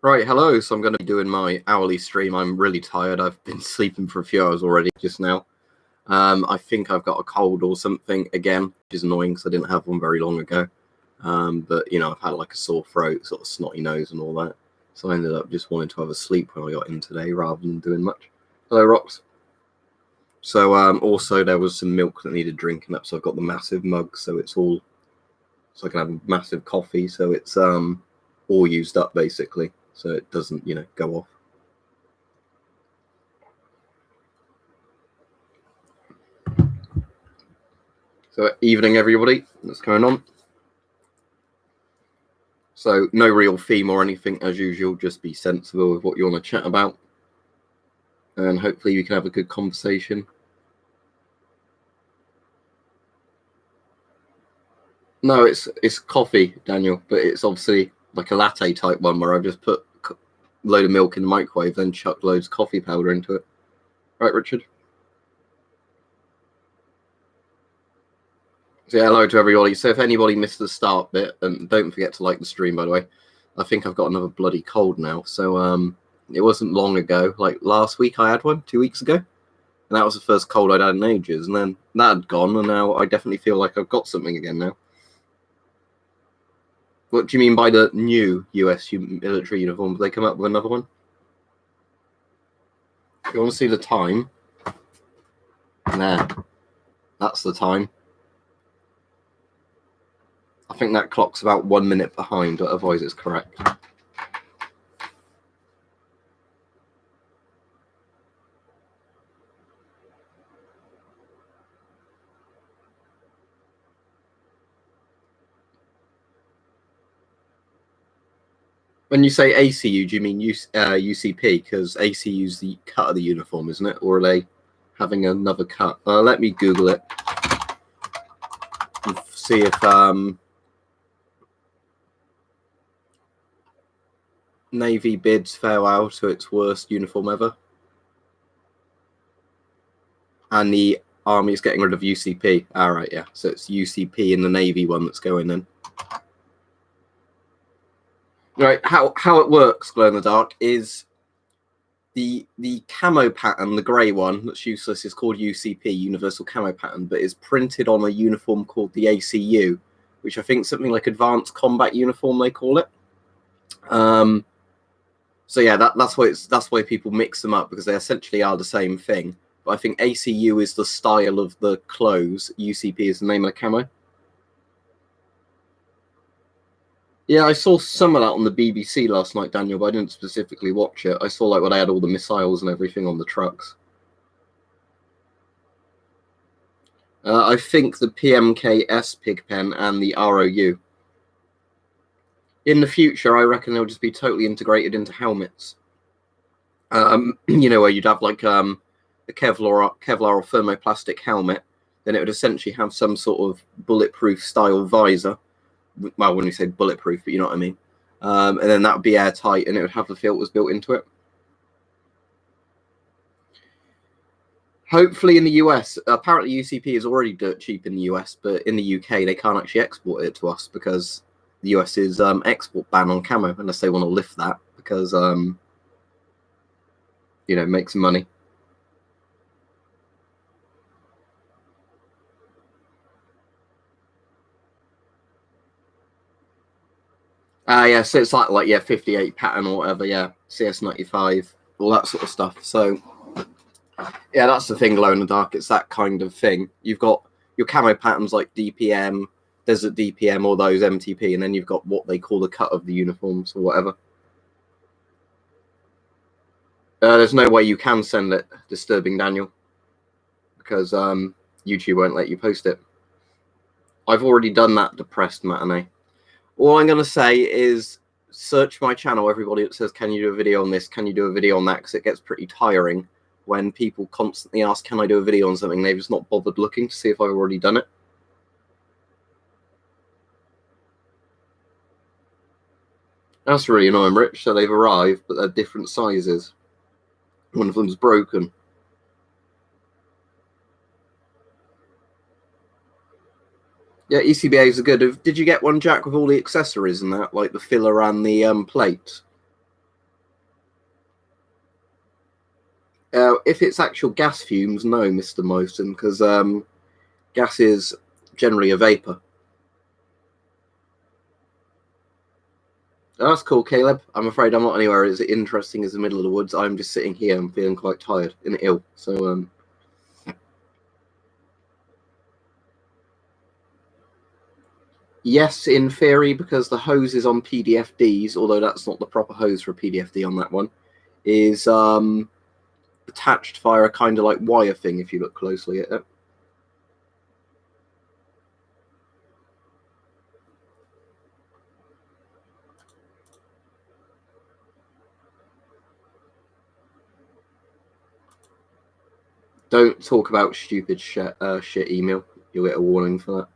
Right, hello. So I'm going to be doing my hourly stream. I'm really tired. I've been sleeping for a few hours already just now. I think I've got a cold or something again, which is annoying because I didn't have one very long ago. But, I've had like a sore throat, sort of snotty nose and all that. So I ended up just wanting to have a sleep when I got in today rather than doing much. Hello, Rox. So also there was some milk that needed drinking up. So I've got the massive mug. So I can have a massive coffee. So it's all used up basically. So it doesn't, go off. So evening, everybody. What's going on? So no real theme or anything as usual. Just be sensible with what you want to chat about, and hopefully we can have a good conversation. No, it's coffee, Daniel, but it's obviously like a latte type one where I've just put a load of milk in the microwave, then chucked loads of coffee powder into it. Right, Richard? So yeah, hello to everybody. So if anybody missed the start bit, and don't forget to like the stream, by the way. I think I've got another bloody cold now. So it wasn't long ago. Like last week I had one, 2 weeks ago. And that was the first cold I'd had in ages. And then that had gone, and now I definitely feel like I've got something again now. What do you mean by the new US military uniform? Have they come up with another one? You want to see the time? There. That's the time. I think that clock's about 1 minute behind, but otherwise it's correct. When you say ACU, do you mean UCP? Because ACU is the cut of the uniform, isn't it? Or are they having another cut? Let me Google it and see if Navy bids farewell to its worst uniform ever. And the Army is getting rid of UCP. All right, yeah. So it's UCP in the Navy one that's going in. Right, how it works, Glow in the Dark, is the camo pattern, the grey one that's useless, is called UCP, Universal Camo Pattern, but is printed on a uniform called the ACU, which I think is something like Advanced Combat Uniform, they call it. So yeah, that's why people mix them up, because they essentially are the same thing. But I think ACU is the style of the clothes, UCP is the name of the camo. Yeah, I saw some of that on the BBC last night, Daniel, but I didn't specifically watch it. I saw like when they had all the missiles and everything on the trucks. I think the PMKS Pigpen and the ROU. In the future, I reckon they'll just be totally integrated into helmets. Where you'd have like a Kevlar or thermoplastic helmet, then it would essentially have some sort of bulletproof style visor. Well, when we say bulletproof, but you know what I mean. And then that would be airtight, and it would have the filters built into it. Hopefully in the US, apparently UCP is already dirt cheap in the US, but in the UK they can't actually export it to us because the US's export ban on camo, unless they want to lift that because make some money. Yeah, so it's like 58 pattern or whatever, yeah, CS95, all that sort of stuff. So yeah, that's the thing, Glow in the Dark. It's that kind of thing. You've got your camo patterns like DPM, Desert DPM, or those MTP, and then you've got what they call the cut of the uniforms or whatever. There's no way you can send it, Disturbing Daniel, because YouTube won't let you post it. I've already done that, Depressed Matinee. All I'm going to say is search my channel, everybody that says, can you do a video on this? Can you do a video on that? Because it gets pretty tiring when people constantly ask, can I do a video on something? They've just not bothered looking to see if I've already done it. That's really annoying, Rich. So they've arrived, but they're different sizes. One of them's broken. Yeah, ECBAs are good. Did you get one, Jack, with all the accessories and that, like the filler and the plate? If it's actual gas fumes, no, Mr. Moten, because gas is generally a vapor. Oh, that's cool, Caleb. I'm afraid I'm not anywhere as interesting as the middle of the woods. I'm just sitting here and feeling quite tired and ill. So, yes, in theory, because the hose is on PDFDs, although that's not the proper hose for a PDFD on that one, is attached via a kind of like wire thing if you look closely at it. Don't talk about stupid shit email. You'll get a warning for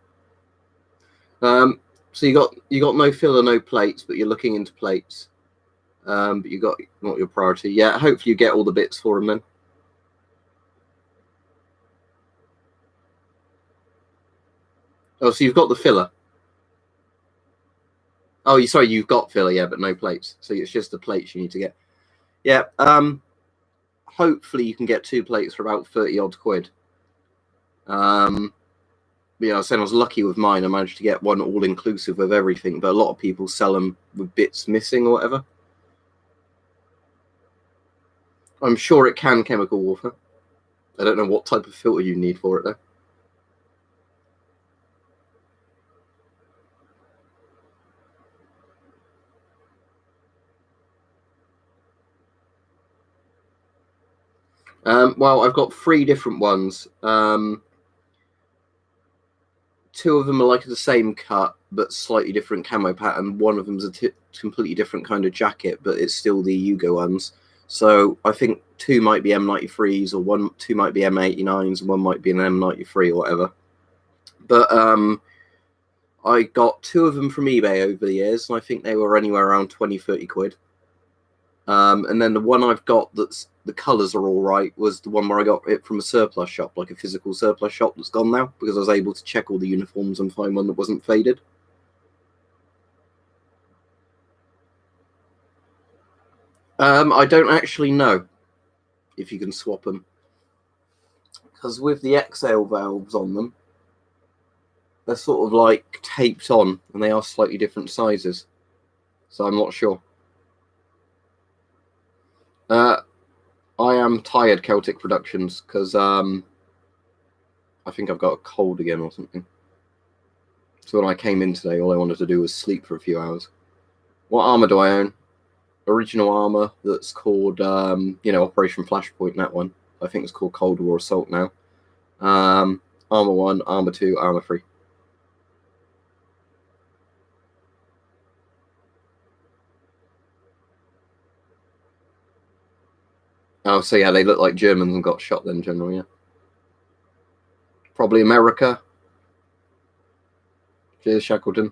that. So you got no filler, no plates, but you're looking into plates. But you got not your priority. Yeah, hopefully you get all the bits for them then. Oh, so you've got the filler. Oh, sorry, you've got filler, yeah, but no plates. So it's just the plates you need to get. Yeah. Hopefully you can get 2 plates for about 30 odd quid. Yeah, I was saying I was lucky with mine. I managed to get one all inclusive of everything, but a lot of people sell them with bits missing or whatever. I'm sure it can chemical warfare. I don't know what type of filter you need for it though. Well, I've got 3 different ones. 2 of them are like the same cut, but slightly different camo pattern. One of them's a completely different kind of jacket, but it's still the Yugo ones. So I think 2 might be M93s, or 2 might be M89s, and 1 might be an M93 or whatever. But I got 2 of them from eBay over the years, and I think they were anywhere around 20, 30 quid. And then the one I've got that's the colours are all right was the one where I got it from a surplus shop, like a physical surplus shop that's gone now, because I was able to check all the uniforms and find one that wasn't faded. I don't actually know if you can swap them, because with the exhale valves on them, they're sort of like taped on, and they are slightly different sizes, so I'm not sure. I am tired, Celtic Productions, because I think I've got a cold again or something. So when I came in today, all I wanted to do was sleep for a few hours. What armor do I own? Original armor that's called, Operation Flashpoint, that one. I think it's called Cold War Assault now. Armor 1, Armor 2, Armor 3. Oh, so yeah, they look like Germans and got shot then, generally, yeah. Probably America. Cheers, Shackleton.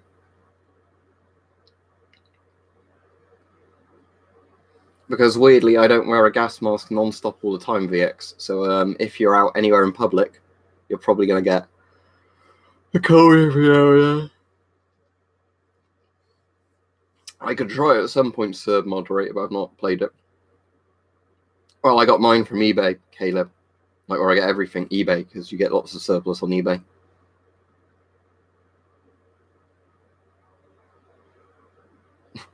Because weirdly, I don't wear a gas mask non-stop all the time, VX. So if you're out anywhere in public, you're probably going to get a cold every now and then. I could try it at some point to moderate, but I've not played it. Well, I got mine from eBay, Caleb. Like where I get everything, eBay, because you get lots of surplus on eBay.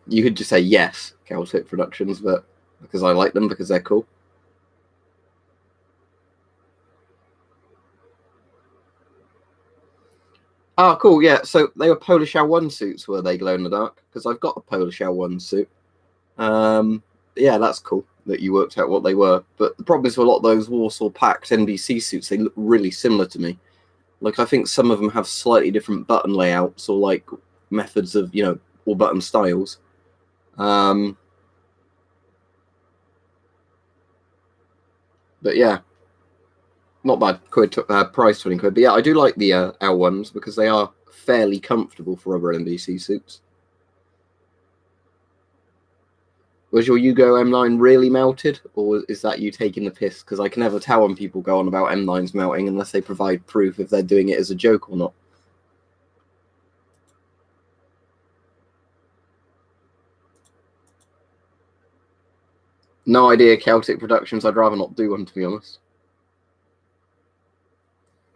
You could just say yes, Celtic Productions, but because I like them, because they're cool. Oh, cool, yeah. So they were Polish L1 suits, were they, glow in the dark? Because I've got a Polish L1 suit. Yeah, that's cool that you worked out what they were. But the problem is with a lot of those Warsaw Pact NBC suits, they look really similar to me. Like, I think some of them have slightly different button layouts or, like, methods of, all button styles. But yeah, not bad. Price 20 quid. But yeah, I do like the L1s because they are fairly comfortable for other NBC suits. Was your Yugo M9 really melted, or is that you taking the piss? Because I can never tell when people go on about M9s melting unless they provide proof if they're doing it as a joke or not. No idea, Celtic Productions. I'd rather not do one, to be honest.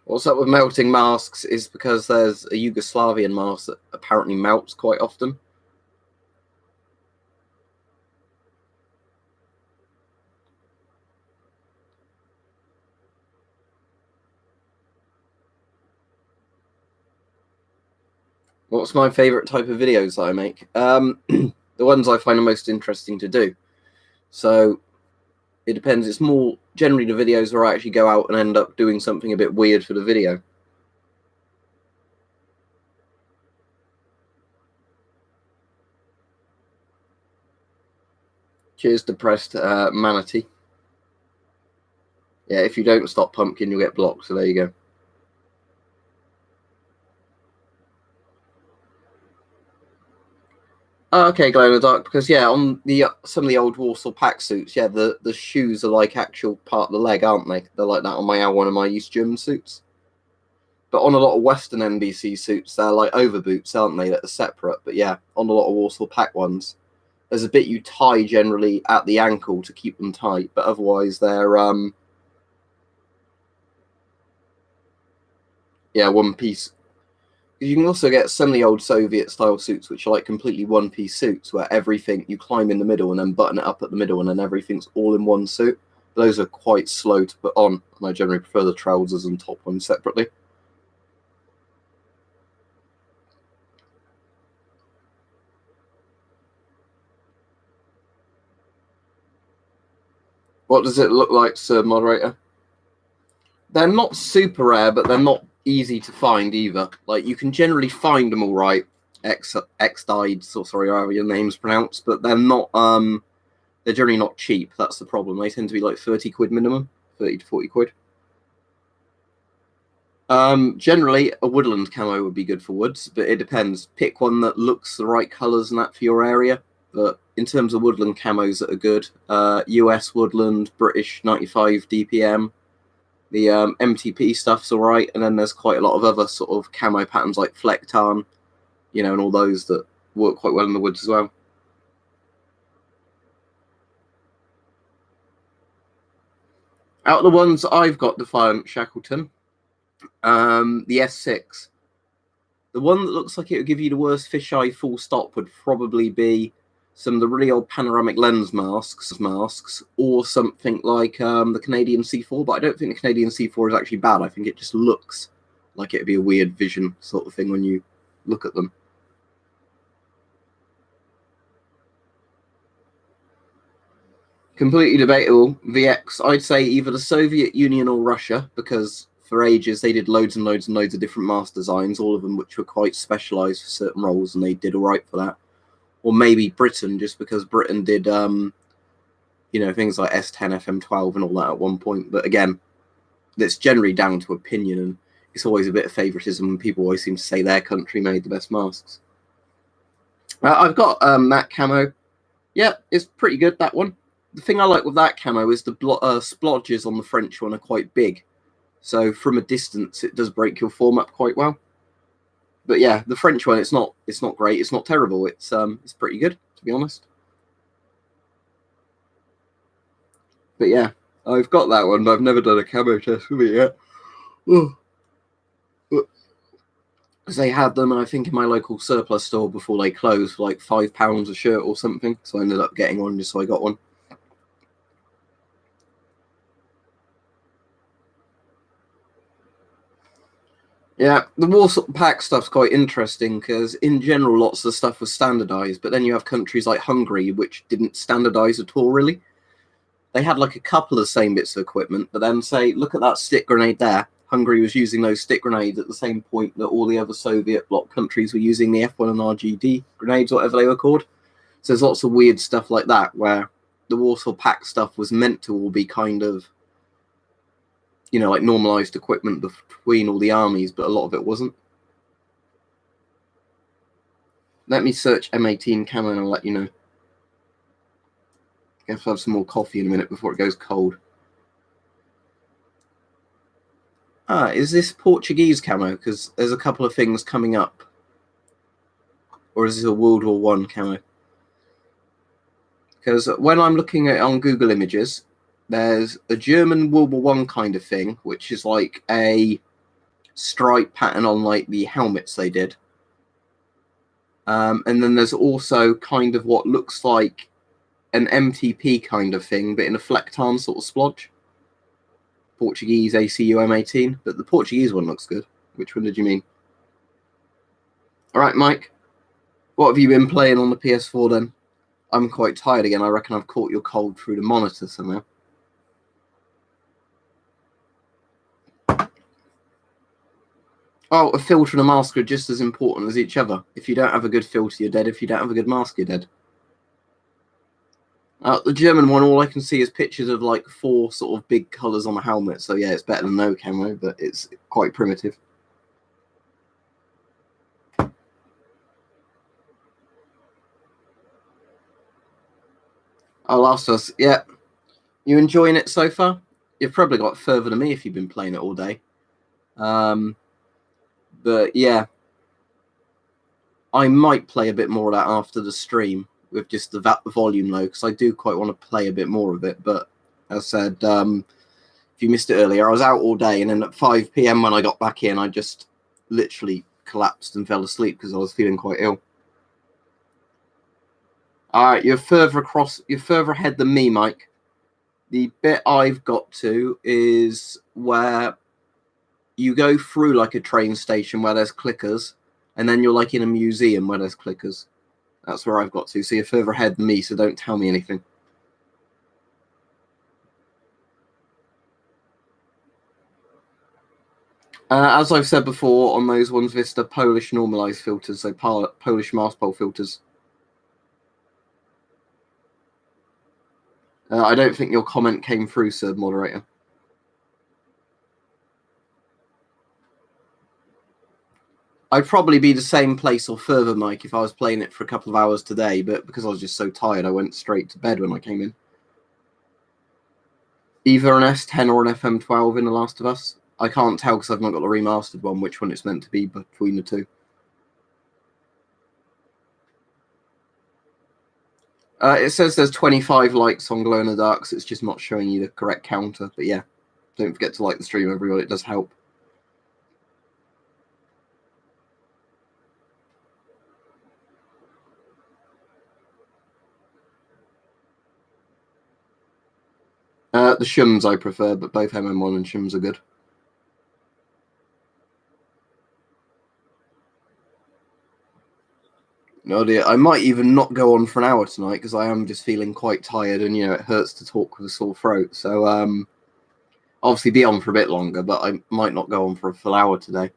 What's up with melting masks is because there's a Yugoslavian mask that apparently melts quite often. What's my favourite type of videos that I make? The ones I find the most interesting to do. So it depends. It's more generally the videos where I actually go out and end up doing something a bit weird for the video. Cheers, depressed manatee. Yeah, if you don't stop pumpkin, you'll get blocked. So there you go. Oh, okay, glow in the dark, because yeah, on the some of the old Warsaw pack suits, yeah, the shoes are like actual part of the leg, aren't they? They're like that on one of my East German suits. But on a lot of Western NBC suits, they're like over boots, aren't they? That are separate. But yeah, on a lot of Warsaw pack ones, there's a bit you tie generally at the ankle to keep them tight, but otherwise they're yeah, one piece. You can also get some of the old Soviet-style suits, which are like completely one-piece suits, where everything you climb in the middle and then button it up at the middle, and then everything's all in one suit. Those are quite slow to put on, and I generally prefer the trousers and top ones separately. What does it look like, Sir Moderator? They're not super rare, but they're not easy to find either. Like, you can generally find them all right, X-dyed, so sorry, however your name's pronounced, but they're not, they're generally not cheap. That's the problem. They tend to be like 30 quid minimum, 30 to 40 quid. Generally, a woodland camo would be good for woods, but it depends. Pick one that looks the right colours and that for your area. But in terms of woodland camos that are good, US woodland, British 95 DPM, the MTP stuff's all right, and then there's quite a lot of other sort of camo patterns like Flecktarn, you know, and all those that work quite well in the woods as well. Out of the ones I've got, Defiant Shackleton, the S6. The one that looks like it would give you the worst fisheye full stop would probably be some of the really old panoramic lens masks, or something like the Canadian C4. But I don't think the Canadian C4 is actually bad. I think it just looks like it'd be a weird vision sort of thing when you look at them. Completely debatable. VX, I'd say either the Soviet Union or Russia, because for ages they did loads and loads and loads of different mask designs, all of them which were quite specialised for certain roles, and they did all right for that. Or maybe Britain, just because Britain did, you know, things like S10, FM12 and all that at one point. But again, that's generally down to opinion, and it's always a bit of favouritism, and people always seem to say their country made the best masks. I've got that camo. Yeah, it's pretty good, that one. The thing I like with that camo is the splodges on the French one are quite big. So from a distance, it does break your form up quite well. But yeah, the French one, it's not great. It's not terrible. It's pretty good, to be honest. But yeah, I've got that one, but I've never done a camo test with it yet. Because they had them, and I think in my local surplus store before they closed for like £5 a shirt or something. So I ended up getting one just so I got one. Yeah, the Warsaw pack stuff's quite interesting because in general lots of the stuff was standardized, but then you have countries like Hungary which didn't standardize at all really. They had like a couple of same bits of equipment, but then say, look at that stick grenade there. Hungary was using those stick grenades at the same point that all the other Soviet bloc countries were using the F1 and RGD grenades, whatever they were called. So there's lots of weird stuff like that where the Warsaw pack stuff was meant to all be kind of, you know, like normalized equipment between all the armies, but a lot of it wasn't. Let me search M18 camo and I'll let you know. I have to have some more coffee in a minute before it goes cold. Is this Portuguese camo? Because there's a couple of things coming up. Or is this a World War I camo? Because when I'm looking at it on Google Images, there's a German World War One kind of thing, which is like a stripe pattern on like the helmets they did. And then there's also kind of what looks like an MTP kind of thing, but in a flectarn sort of splodge. Portuguese ACU M18, but the Portuguese one looks good. Which one did you mean? All right, Mike. What have you been playing on the PS4 then? I'm quite tired again. I reckon I've caught your cold through the monitor somehow. Oh, a filter and a mask are just as important as each other. If you don't have a good filter, you're dead. If you don't have a good mask, you're dead. The German one, all I can see is pictures of like 4 sort of big colours on a helmet. So yeah, it's better than no camo, but it's quite primitive. Oh, Last of Us, yeah. You enjoying it so far? You've probably got further than me if you've been playing it all day. But yeah, I might play a bit more of that after the stream with just the volume low, because I do quite want to play a bit more of it. But as I said, if you missed it earlier, I was out all day, and then at 5 p.m. when I got back in, I just literally collapsed and fell asleep because I was feeling quite ill. All right, you're further ahead than me, Mike. The bit I've got to is where you go through like a train station where there's clickers, and then you're like in a museum where there's clickers. That's where I've got to. So you're further ahead than me, so don't tell me anything. As I've said before, on those ones, Vista Polish normalized filters, so Polish mask pole filters. I don't think your comment came through, sir, moderator. I'd probably be the same place or further, Mike, if I was playing it for a couple of hours today, but because I was just so tired, I went straight to bed when I came in. Either an S10 or an FM12 in The Last of Us. I can't tell because I've not got the remastered one, which one it's meant to be between the two. It says there's 25 likes on Glow in the Dark, so it's just not showing you the correct counter. But yeah, don't forget to like the stream, everyone. It does help. The Shums I prefer, but both MM1 and Shums are good. No idea. I might even not go on for an hour tonight because I am just feeling quite tired, and it hurts to talk with a sore throat. So obviously be on for a bit longer, but I might not go on for a full hour today.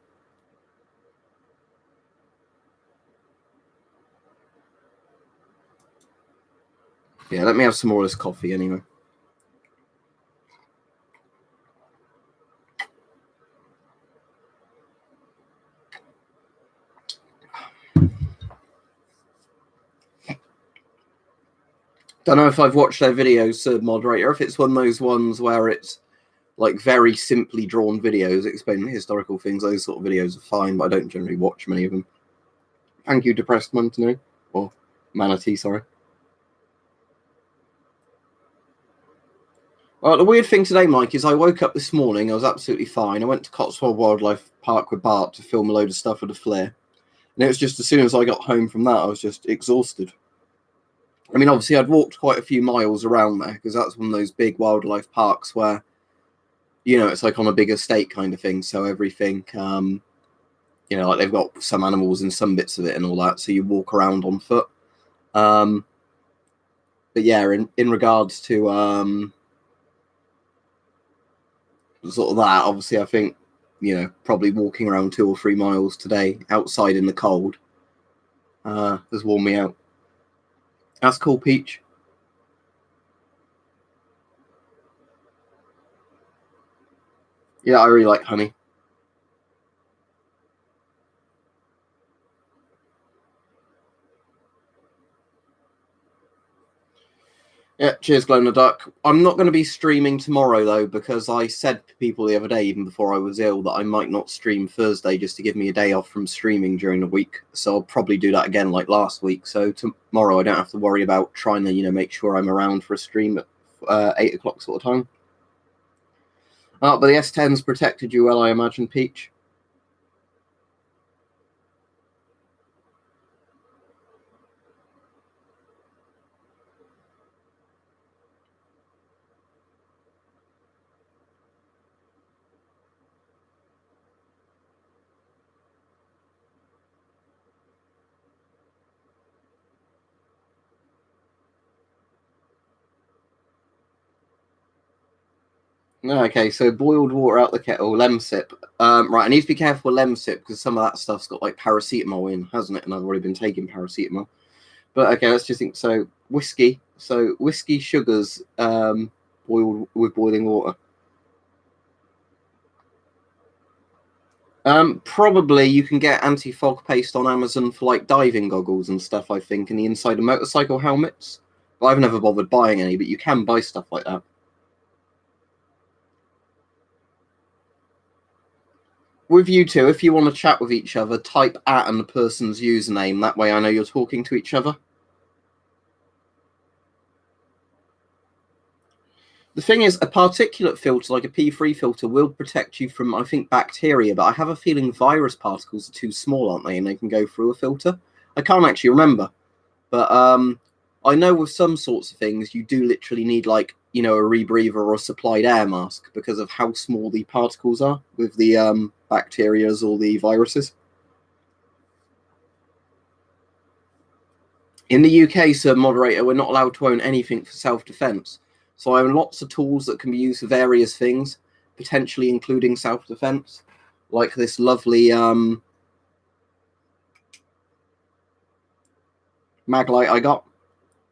Yeah, let me have some more of this coffee anyway. Don't know if I've watched their videos, Sir Moderator, if it's one of those ones where it's like very simply drawn videos explaining historical things. Those sort of videos are fine, but I don't generally watch many of them. Thank you, Depressed Montano, or Manatee, sorry. Well, the weird thing today, Mike, is I woke up this morning, I was absolutely fine. I went to Cotswold Wildlife Park with Bart to film a load of stuff with a flare. And it was just as soon as I got home from that, I was just exhausted. I mean, obviously, I'd walked quite a few miles around there because that's one of those big wildlife parks where, it's like on a big estate kind of thing. So everything, like they've got some animals in some bits of it and all that. So you walk around on foot. But yeah, in regards to sort of that, obviously, I think, probably walking around 2 or 3 miles today outside in the cold has worn me out. That's cool, Peach. Yeah, I really like honey. Yeah, cheers, Glow in the Dark. I'm not going to be streaming tomorrow, though, because I said to people the other day, even before I was ill, that I might not stream Thursday just to give me a day off from streaming during the week. So I'll probably do that again like last week. So tomorrow I don't have to worry about trying to, make sure I'm around for a stream at 8 o'clock sort of time. But the S10's protected you well, I imagine, Peach. Okay, so boiled water out the kettle, Lemsip. Right, I need to be careful with Lemsip because some of that stuff's got like paracetamol in, hasn't it? And I've already been taking paracetamol. But okay, let's just think. So whiskey. So whiskey sugars boiled with boiling water. Probably you can get anti-fog paste on Amazon for like diving goggles and stuff, I think, in the inside of motorcycle helmets. But I've never bothered buying any, but you can buy stuff like that. With you two, if you want to chat with each other, type at and the person's username. That way I know you're talking to each other. The thing is, a particulate filter, like a P3 filter, will protect you from, I think, bacteria, but I have a feeling virus particles are too small, aren't they? And they can go through a filter. I can't actually remember. But I know with some sorts of things, you do literally need, like, a rebreather or a supplied air mask because of how small the particles are with the bacterias or the viruses. In the UK, Sir Moderator, we're not allowed to own anything for self-defense. So I own lots of tools that can be used for various things, potentially including self-defense, like this lovely maglite I got.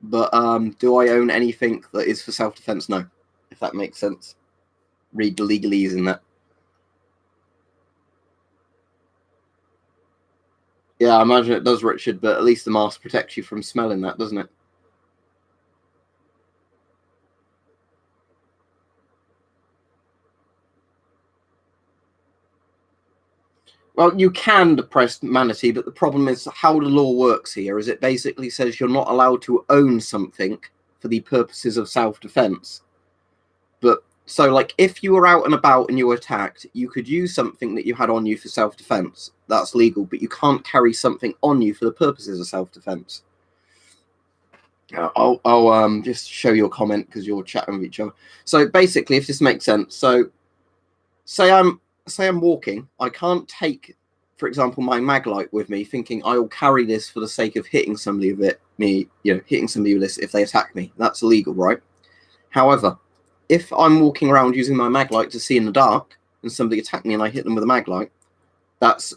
But do I own anything that is for self-defense? No, if that makes sense. Read the legalese in that. Yeah, I imagine it does, Richard, but at least the mask protects you from smelling that, doesn't it? Well, you can depress manatee, but the problem is how the law works here is it basically says you're not allowed to own something for the purposes of self-defense. But so, like, if you were out and about and you were attacked, you could use something that you had on you for self-defense. That's legal, but you can't carry something on you for the purposes of self-defense. I'll just show your comment because you're chatting with each other. So basically, if this makes sense, so say I'm walking, I can't take, for example, my maglite with me, thinking I will carry this for the sake of hitting somebody with it. Hitting somebody with this if they attack me. That's illegal, right? However, if I'm walking around using my maglite to see in the dark and somebody attack me and I hit them with a maglite, that's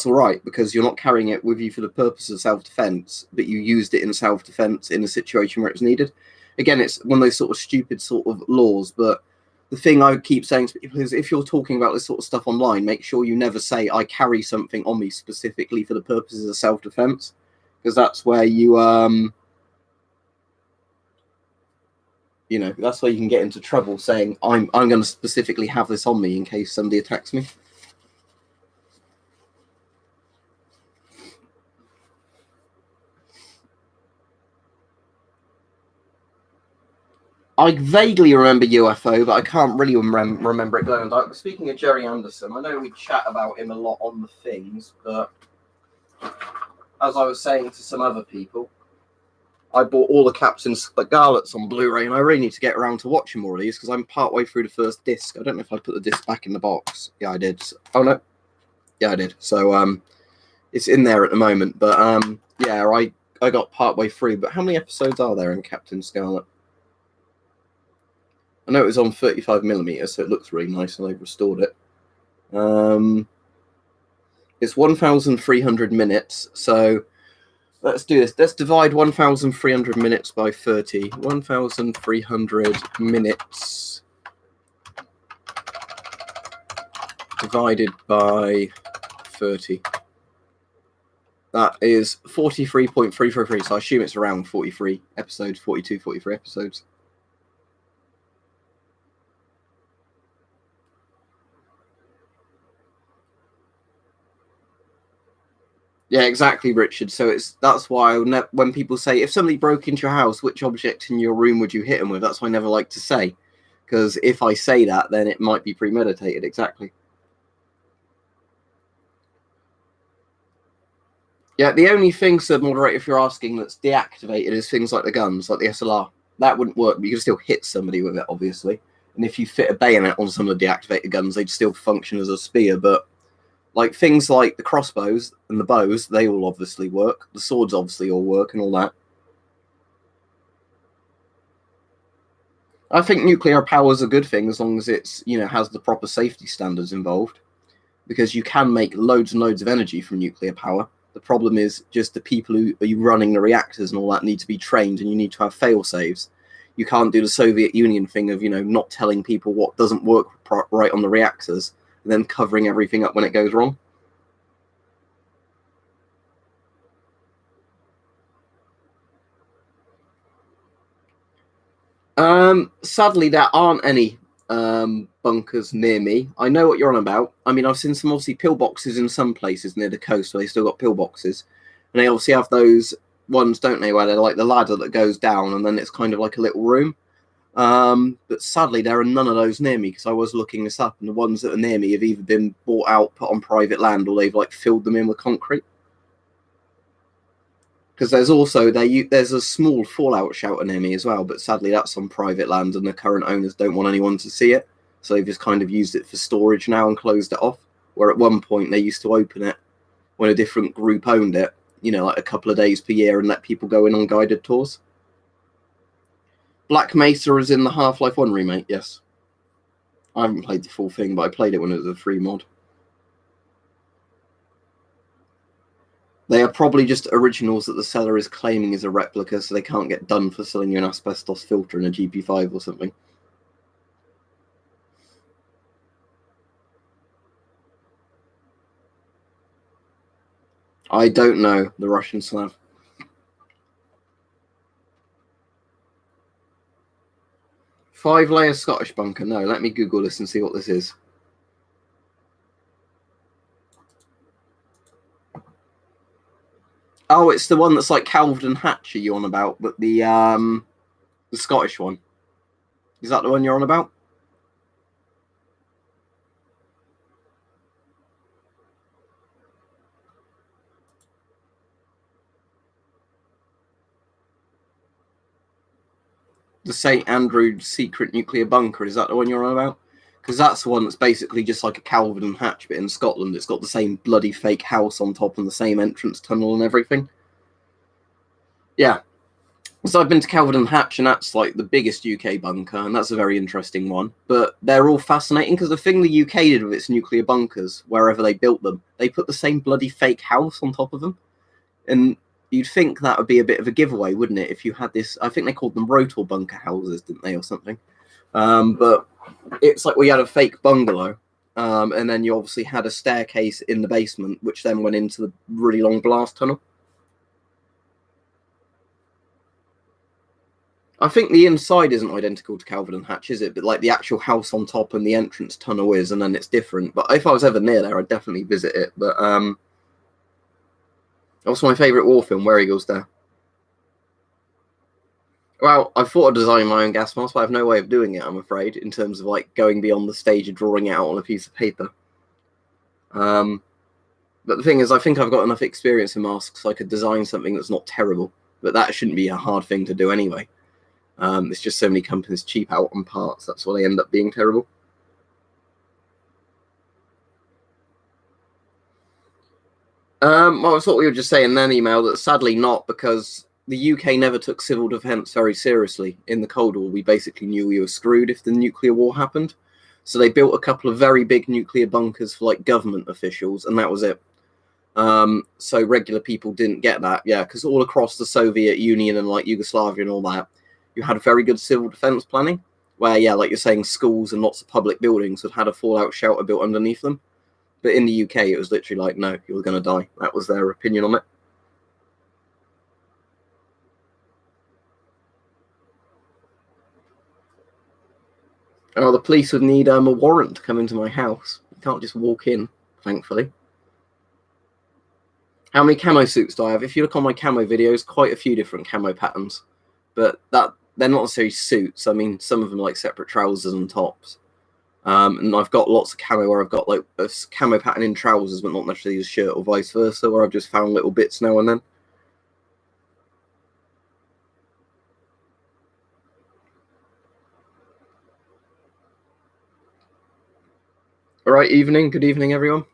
all right because you're not carrying it with you for the purpose of self-defense, but you used it in self-defense in a situation where it's needed. Again, it's one of those sort of stupid sort of laws, but the thing I keep saying to people is if you're talking about this sort of stuff online, make sure you never say I carry something on me specifically for the purposes of self-defense, because that's where that's where you can get into trouble saying I'm going to specifically have this on me in case somebody attacks me. I vaguely remember UFO, but I can't really remember it glowing dark. Speaking of Jerry Anderson, I know we chat about him a lot on the things, but as I was saying to some other people, I bought all the Captain Scarlets on Blu-ray, and I really need to get around to watching more of these because I'm partway through the first disc. I don't know if I put the disc back in the box. Yeah, I did. Oh no, yeah, I did. So it's in there at the moment. But yeah, I got partway through. But how many episodes are there in Captain Scarlet? I know it was on 35mm, so it looks really nice, and they've restored it. It's 1,300 minutes, so let's do this. Let's divide 1,300 minutes by 30. 1,300 minutes divided by 30. That is 43.333, so I assume it's around 43 episodes, 42, 43 episodes. Yeah, exactly, Richard. So that's why when people say, if somebody broke into your house, which object in your room would you hit them with? That's why I never like to say, because if I say that, then it might be premeditated. Exactly. Yeah, the only thing, Sir Moderator, if you're asking, that's deactivated is things like the guns, like the SLR. That wouldn't work, but you can still hit somebody with it, obviously. And if you fit a bayonet on some of the deactivated guns, they'd still function as a spear. But like things like the crossbows and the bows, they all obviously work. The swords obviously all work and all that. I think nuclear power is a good thing as long as it's, has the proper safety standards involved, because you can make loads and loads of energy from nuclear power. The problem is just the people who are running the reactors and all that need to be trained, and you need to have fail safes. You can't do the Soviet Union thing of, not telling people what doesn't work right on the reactors and then covering everything up when it goes wrong. Sadly, there aren't any bunkers near me. I know what you're on about. I mean, I've seen some obviously pillboxes in some places near the coast where they still got pillboxes, and they obviously have those ones, don't they, where they're like the ladder that goes down, and then it's kind of like a little room. But sadly, there are none of those near me because I was looking this up, and the ones that are near me have either been bought out, put on private land, or they've like filled them in with concrete. Because there's also there's a small fallout shelter near me as well, but sadly that's on private land and the current owners don't want anyone to see it, so they've just kind of used it for storage now and closed it off. Where at one point they used to open it when a different group owned it, like a couple of days per year, and let people go in on guided tours. Black Mesa is in the Half-Life 1 remake, yes. I haven't played the full thing, but I played it when it was a free mod. They are probably just originals that the seller is claiming is a replica, so they can't get done for selling you an asbestos filter in a GP5 or something. I don't know the Russian Slav. Five-layer Scottish bunker. No, let me Google this and see what this is. Oh, it's the one that's like calved and hatch you on about, but the Scottish one. Is that the one you're on about? The St. Andrew secret nuclear bunker. Is that the one you're on about? Because that's the one that's basically just like a Calvert and Hatch, but in Scotland. It's got the same bloody fake house on top and the same entrance tunnel and everything. Yeah. So I've been to Calvert and Hatch, and that's like the biggest UK bunker, and that's a very interesting one. But they're all fascinating because the thing the UK did with its nuclear bunkers, wherever they built them, they put the same bloody fake house on top of them. And you'd think that would be a bit of a giveaway, wouldn't it? If you had this, I think they called them rotor bunker houses, didn't they, or something? But it's like we had a fake bungalow, and then you obviously had a staircase in the basement, which then went into the really long blast tunnel. I think the inside isn't identical to Calvert and Hatch, is it? But like the actual house on top and the entrance tunnel is, and then it's different. But if I was ever near there, I'd definitely visit it. But what's my favourite war film? Where Eagles Dare. Well, I thought of designing my own gas mask, but I have no way of doing it, I'm afraid, in terms of like going beyond the stage of drawing it out on a piece of paper. But the thing is, I think I've got enough experience in masks so I could design something that's not terrible. But that shouldn't be a hard thing to do anyway. It's just so many companies cheap out on parts. That's why they end up being terrible. Well, it's what we were just saying in an email, that sadly not, because the UK never took civil defence very seriously. In the Cold War, we basically knew we were screwed if the nuclear war happened. So they built a couple of very big nuclear bunkers for like government officials, and that was it. So regular people didn't get that, yeah, because all across the Soviet Union and like Yugoslavia and all that, you had very good civil defence planning, where, yeah, like you're saying, schools and lots of public buildings had had a fallout shelter built underneath them. But in the UK, it was literally like, no, you're going to die. That was their opinion on it. Oh, the police would need a warrant to come into my house. You can't just walk in, thankfully. How many camo suits do I have? If you look on my camo videos, quite a few different camo patterns. But they're not necessarily suits. I mean, some of them are like separate trousers and tops. And I've got lots of camo where I've got like a camo pattern in trousers, but not necessarily a shirt, or vice versa, where I've just found little bits now and then. All right, good evening, everyone.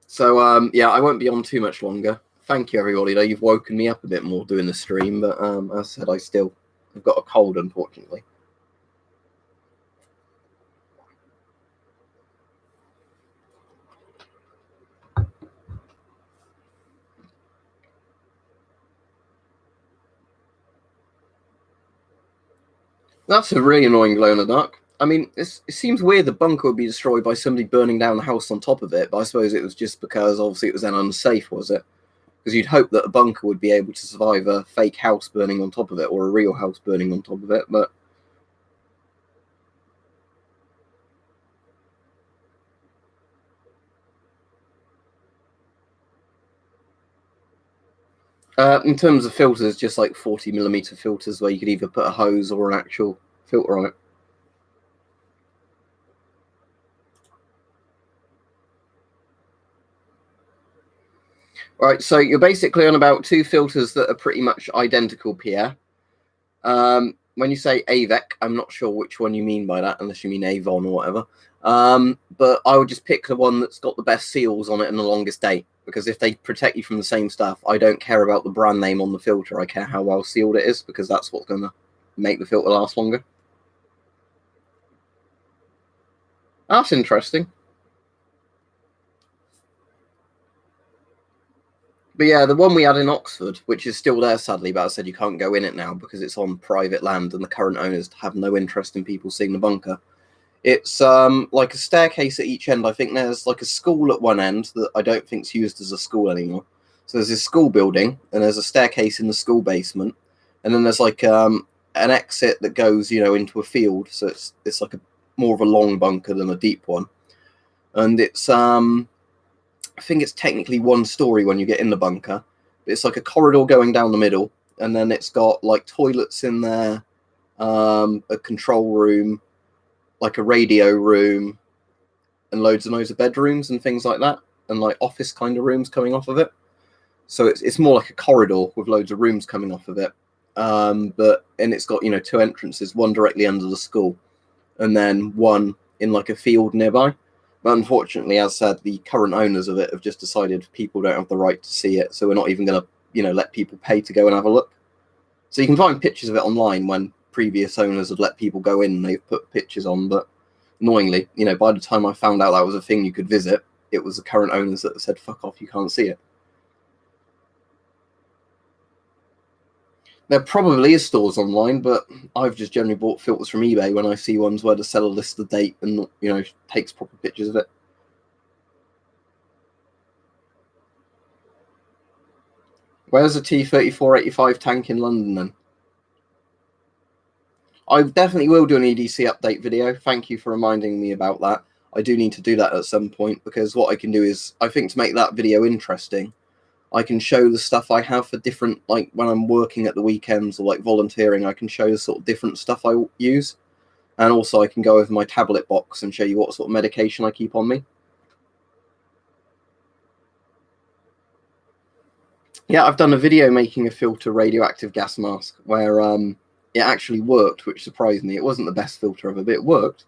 So, yeah, I won't be on too much longer. Thank you, everybody. Though you've woken me up a bit more doing the stream, but as I said, I've got a cold, unfortunately. That's a really annoying glow in the dark. I mean, it seems weird the bunker would be destroyed by somebody burning down the house on top of it, but I suppose it was just because obviously it was then unsafe, was it? Because you'd hope that a bunker would be able to survive a fake house burning on top of it, or a real house burning on top of it, but... in terms of filters, just like 40mm filters where you could either put a hose or an actual filter on it. Right, so you're basically on about two filters that are pretty much identical, Pierre. When you say AVEC, I'm not sure which one you mean by that, unless you mean Avon or whatever. But I would just pick the one that's got the best seals on it and the longest date, because if they protect you from the same stuff, I don't care about the brand name on the filter. I care how well sealed it is, because that's what's going to make the filter last longer. That's interesting. But yeah, the one we had in Oxford, which is still there sadly, but I said you can't go in it now because it's on private land and the current owners have no interest in people seeing the bunker. It's like a staircase at each end. I think there's like a school at one end that I don't think's used as a school anymore. So there's this school building and there's a staircase in the school basement, and then there's like an exit that goes, into a field. So it's like more of a long bunker than a deep one, and it's I think it's technically one story when you get in the bunker. But it's like a corridor going down the middle, and then it's got like toilets in there, a control room, like a radio room, and loads of bedrooms and things like that, and like office kind of rooms coming off of it. So it's more like a corridor with loads of rooms coming off of it. And it's got two entrances, one directly under the school, and then one in like a field nearby. But unfortunately, as said, the current owners of it have just decided people don't have the right to see it, so we're not even going to let people pay to go and have a look. So you can find pictures of it online when previous owners had let people go in and they've put pictures on, but annoyingly, by the time I found out that was a thing you could visit, it was the current owners that said, fuck off, you can't see it. There probably is stores online, but I've just generally bought filters from eBay when I see ones where the seller lists the date and, takes proper pictures of it. Where's the T-3485 tank in London then? I definitely will do an EDC update video. Thank you for reminding me about that. I do need to do that at some point, because what I can do is, I think to make that video interesting, I can show the stuff I have for different, like when I'm working at the weekends or like volunteering, I can show the sort of different stuff I use. And also I can go over my tablet box and show you what sort of medication I keep on me. Yeah, I've done a video making a filter radioactive gas mask where it actually worked, which surprised me. It wasn't the best filter ever, but it worked.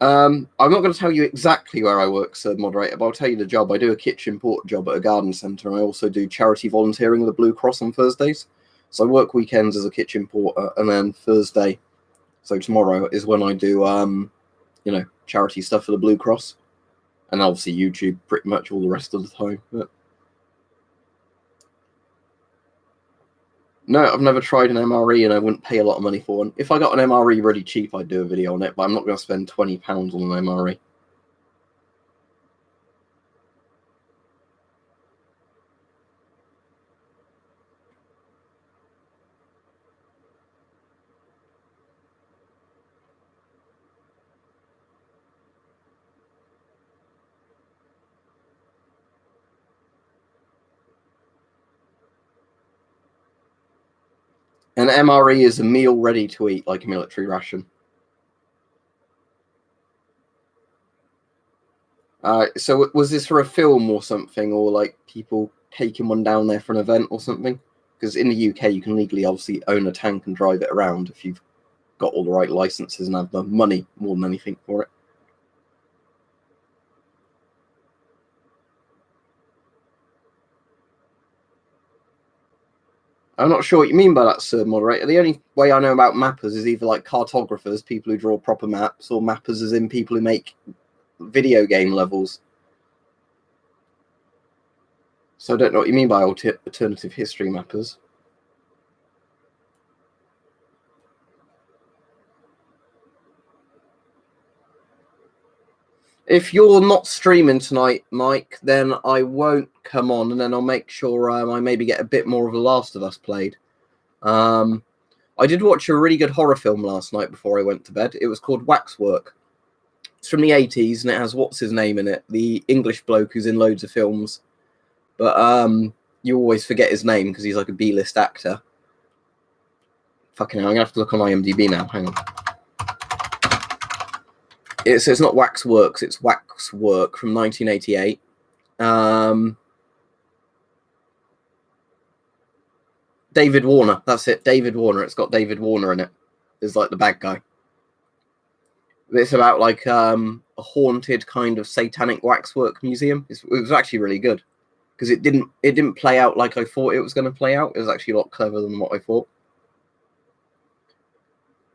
I'm not going to tell you exactly where I work, Sir Moderator, but I'll tell you the job. I do a kitchen port job at a garden centre, and I also do charity volunteering with the Blue Cross on Thursdays. So I work weekends as a kitchen porter, and then Thursday, so tomorrow, is when I do, charity stuff for the Blue Cross. And obviously YouTube pretty much all the rest of the time. But no, I've never tried an MRE, and I wouldn't pay a lot of money for one. If I got an MRE really cheap, I'd do a video on it, but I'm not going to spend £20 on an MRE. An MRE is a meal ready to eat, like a military ration. So was this for a film or something, or like people taking one down there for an event or something? Because in the UK, you can legally obviously own a tank and drive it around if you've got all the right licenses and have the money more than anything for it. I'm not sure what you mean by that, Sir Moderator. The only way I know about mappers is either like cartographers, people who draw proper maps, or mappers as in people who make video game levels. So I don't know what you mean by alternative history mappers. If you're not streaming tonight, Mike, then I won't come on, and then I'll make sure I maybe get a bit more of The Last of Us played. I did watch a really good horror film last night before I went to bed. It was called Waxwork. It's from the 80s, and it has what's his name in it, the English bloke who's in loads of films. But you always forget his name because he's like a B-list actor. Fucking hell, I'm going to have to look on IMDb now. Hang on. So it's not Waxworks, it's Waxwork from 1988. David Warner, that's it. David Warner. It's got David Warner in it. Is like the bad guy. It's about like a haunted kind of satanic waxwork museum. It was actually really good because it didn't play out like I thought it was going to play out. It was actually a lot cleverer than what I thought.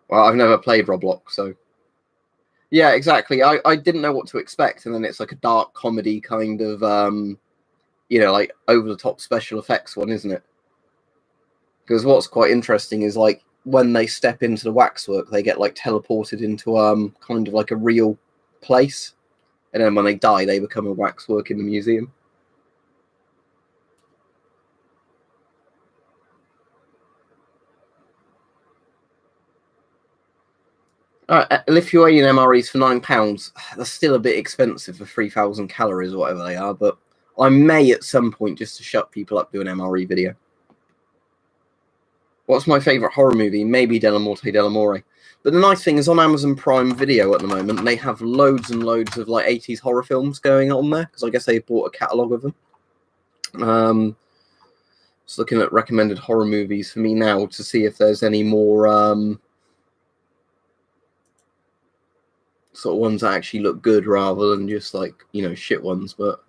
Well, I've never played Roblox, so yeah, exactly. I didn't know what to expect, and then it's like a dark comedy kind of like over the top special effects one, isn't it? Because what's quite interesting is like when they step into the waxwork, they get like teleported into kind of like a real place, and then when they die, they become a waxwork in the museum. Lithuanian MREs for £9. That's still a bit expensive for 3,000 calories or whatever they are, but I may at some point just to shut people up do an MRE video. What's my favourite horror movie? Maybe Della Morte Della More. But the nice thing is on Amazon Prime Video at the moment, they have loads and loads of like 80s horror films going on there, because I guess they bought a catalogue of them. Just looking at recommended horror movies for me now to see if there's any more sort of ones that actually look good rather than just like, shit ones, but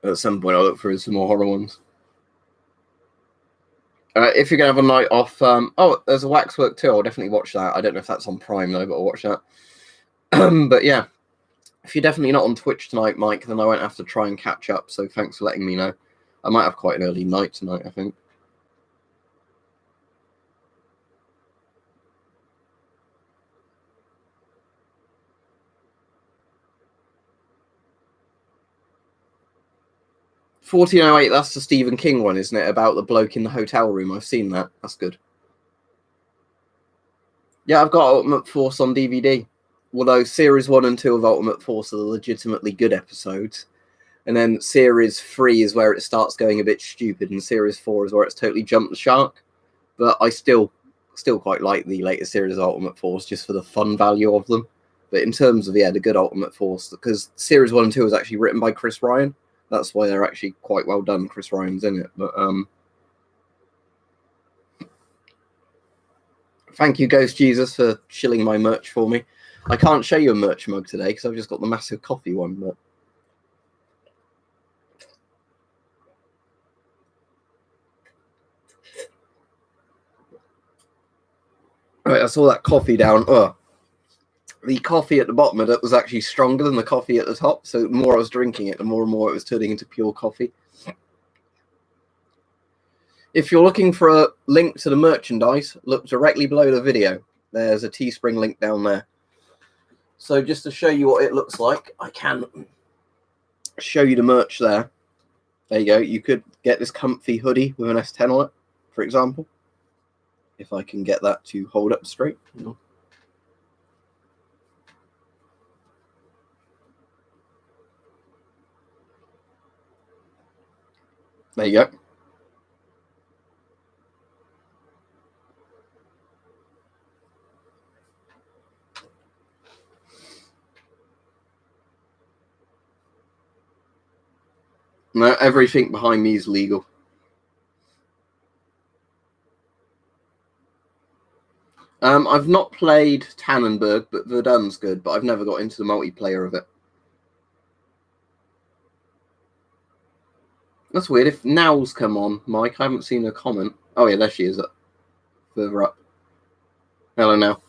at some point I'll look for some more horror ones. If you're going to have a night off, there's a Waxwork too. I'll definitely watch that. I don't know if that's on Prime though, but I'll watch that. But yeah, if you're definitely not on Twitch tonight, Mike, then I won't have to try and catch up. So thanks for letting me know. I might have quite an early night tonight, I think. $14.08, that's the Stephen King one, isn't it? About the bloke in the hotel room. I've seen that. That's good. Yeah, I've got Ultimate Force on DVD. Although Series 1 and 2 of Ultimate Force are the legitimately good episodes. And then Series 3 is where it starts going a bit stupid, and Series 4 is where it's totally jumped the shark. But I still quite like the latest series of Ultimate Force just for the fun value of them. But in terms of, the good Ultimate Force, because Series 1 and 2 was actually written by Chris Ryan. That's why they're actually quite well done. Chris Ryan's in it. But thank you, Ghost Jesus, for shilling my merch for me. I can't show you a merch mug today because I've just got the massive coffee one. But right, I saw that coffee down. The coffee at the bottom of it was actually stronger than the coffee at the top. So the more I was drinking it, the more and more it was turning into pure coffee. If you're looking for a link to the merchandise, look directly below the video. There's a Teespring link down there. So just to show you what it looks like, I can show you the merch there. There you go. You could get this comfy hoodie with an S10 on it, for example. If I can get that to hold up straight. There you go. No, everything behind me is legal. I've not played Tannenberg, but Verdun's good, but I've never got into the multiplayer of it. That's weird. If Now's come on, Mike, I haven't seen a comment. Oh, yeah, there she is. Further up. Hello, Now.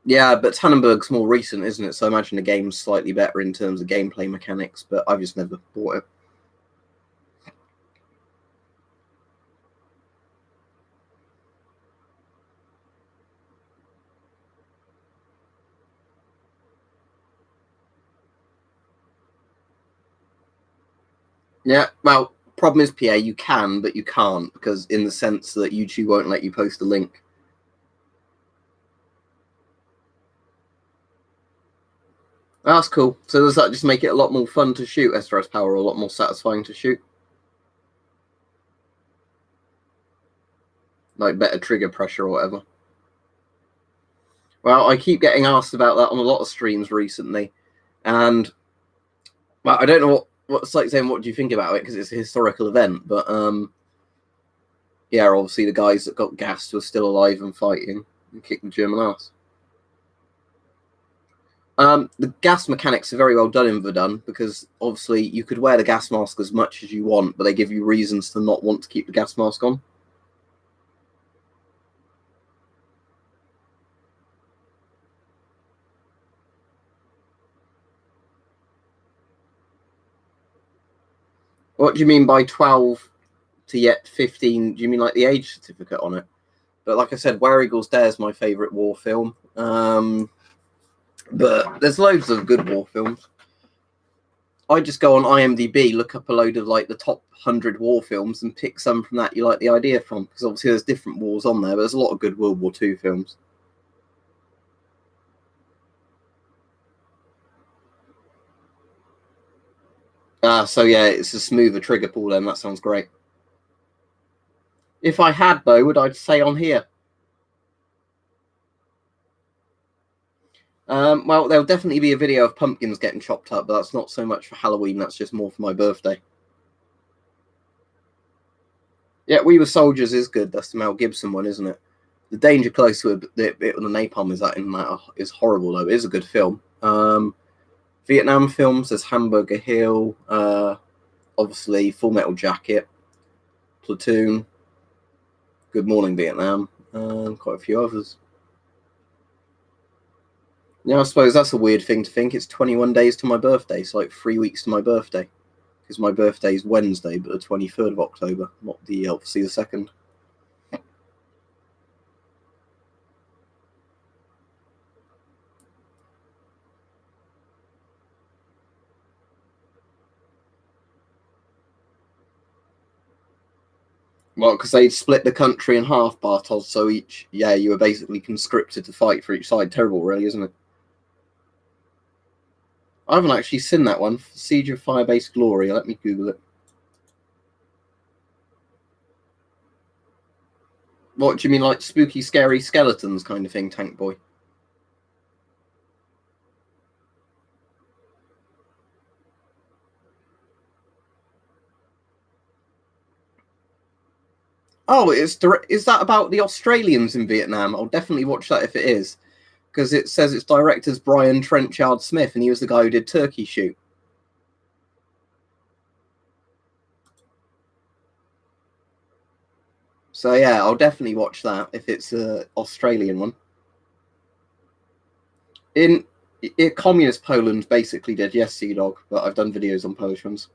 Yeah, but Tannenberg's more recent, isn't it? So I imagine the game's slightly better in terms of gameplay mechanics, but I've just never bought it. Yeah, well, problem is, PA, you can, but you can't, because in the sense that YouTube won't let you post a link. That's cool. So does that just make it a lot more fun to shoot SRS Power, or a lot more satisfying to shoot? Like better trigger pressure or whatever? Well, I keep getting asked about that on a lot of streams recently, and well, I don't know what it's like saying. What do you think about it? Because it's a historical event, but yeah, obviously the guys that got gassed were still alive and fighting and kicked the German ass. The gas mechanics are very well done in Verdun, because obviously you could wear the gas mask as much as you want, but they give you reasons to not want to keep the gas mask on. What do you mean by 12 to yet 15? Do you mean like the age certificate on it? But like I said, Where Eagles Dare is my favourite war film. But there's loads of good war films. I just go on IMDb, look up a load of like the top 100 war films, and pick some from that you like the idea from. Because obviously there's different wars on there, but there's a lot of good World War II films. So yeah, it's a smoother trigger pull then. That sounds great. If I had, though, would I say on here? Well, there'll definitely be a video of pumpkins getting chopped up, but that's not so much for Halloween. That's just more for my birthday. Yeah, We Were Soldiers is good. That's the Mel Gibson one, isn't it? The danger close to the napalm is that in that is horrible, though. It is a good film. Vietnam films, there's Hamburger Hill, obviously Full Metal Jacket, Platoon, Good Morning Vietnam, and quite a few others. Yeah, I suppose that's a weird thing to think. It's 21 days to my birthday, so like 3 weeks to my birthday. Because my birthday is Wednesday, but the 23rd of October, not the obviously the 2nd. Well, because they split the country in half, Bartos, so you were basically conscripted to fight for each side. Terrible, really, isn't it? I haven't actually seen that one. Siege of Firebase Glory. Let me Google it. What do you mean, like spooky, scary skeletons kind of thing, Tank Boy? Oh, is that about the Australians in Vietnam? I'll definitely watch that if it is, because it says its director's Brian Trenchard Smith, and he was the guy who did Turkey Shoot. So yeah, I'll definitely watch that if it's an Australian one. In communist Poland basically did, yes, Sea Dog, but I've done videos on Polish ones.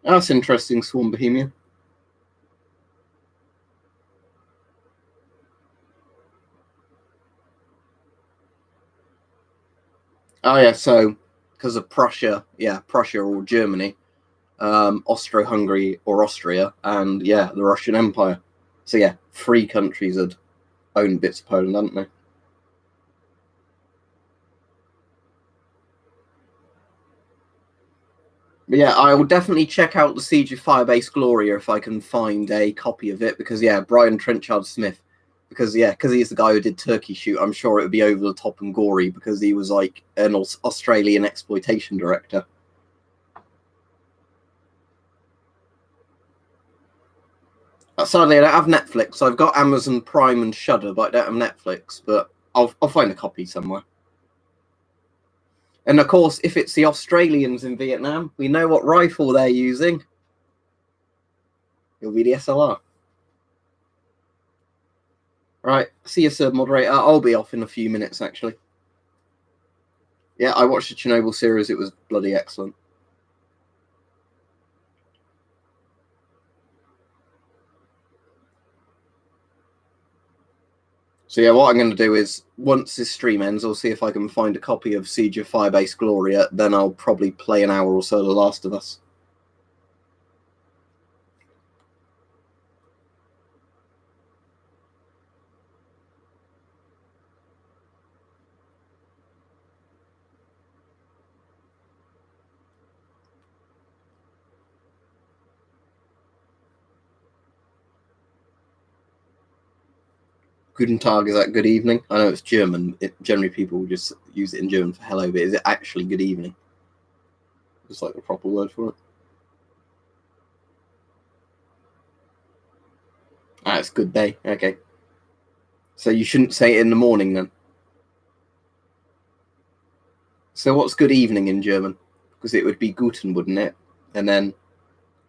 That's interesting, Swarm Bohemia. Oh yeah, so because of Prussia, Prussia or Germany, Austro-Hungary or Austria, and the Russian Empire. So yeah, 3 countries had owned bits of Poland, hadn't they? But yeah, I will definitely check out the Siege of Firebase Gloria if I can find a copy of it, because Brian Trenchard Smith, because he's the guy who did Turkey Shoot, I'm sure it would be over the top and gory because he was like an Australian exploitation director. Sadly, I don't have Netflix. I've got Amazon Prime and Shudder, but I don't have Netflix. But I'll find a copy somewhere. And of course, if it's the Australians in Vietnam, we know what rifle they're using. It'll be the SLR. Right, see you, sir, moderator. I'll be off in a few minutes, actually. Yeah, I watched the Chernobyl series. It was bloody excellent. So yeah, what I'm going to do is, once this stream ends, I'll see if I can find a copy of Siege of Firebase Gloria. Then I'll probably play an hour or so of The Last of Us. Guten Tag, is that good evening? I know it's German. Generally, people just use it in German for hello, but is it actually good evening? It's like the proper word for it. Ah, it's good day. Okay. So you shouldn't say it in the morning then. So what's good evening in German? Because it would be Guten, wouldn't it? And then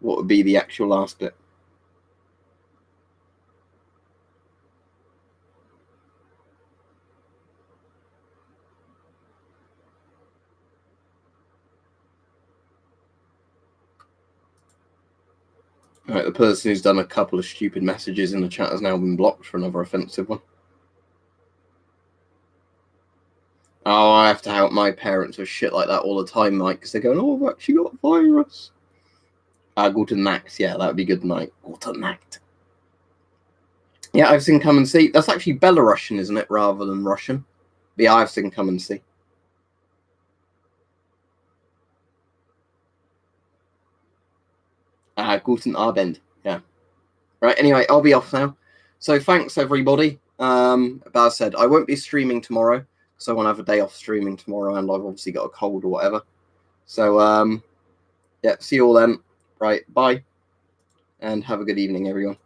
what would be the actual last bit? All right, the person who's done a couple of stupid messages in the chat has now been blocked for another offensive one. Oh, I have to help my parents with shit like that all the time, Mike, because they're going, oh, I've actually got a virus. Guten Nacht. Yeah, that would be good night. Guten Nacht. Yeah, I've seen Come and See. That's actually Belarusian, isn't it, rather than Russian? But yeah, I've seen Come and See. Guten Abend. Yeah. Right, anyway, I'll be off now. So thanks, everybody. But as I said, I won't be streaming tomorrow, so I want to have a day off streaming tomorrow, and I've obviously got a cold or whatever. So, yeah, see you all then. Right, bye, and have a good evening, everyone.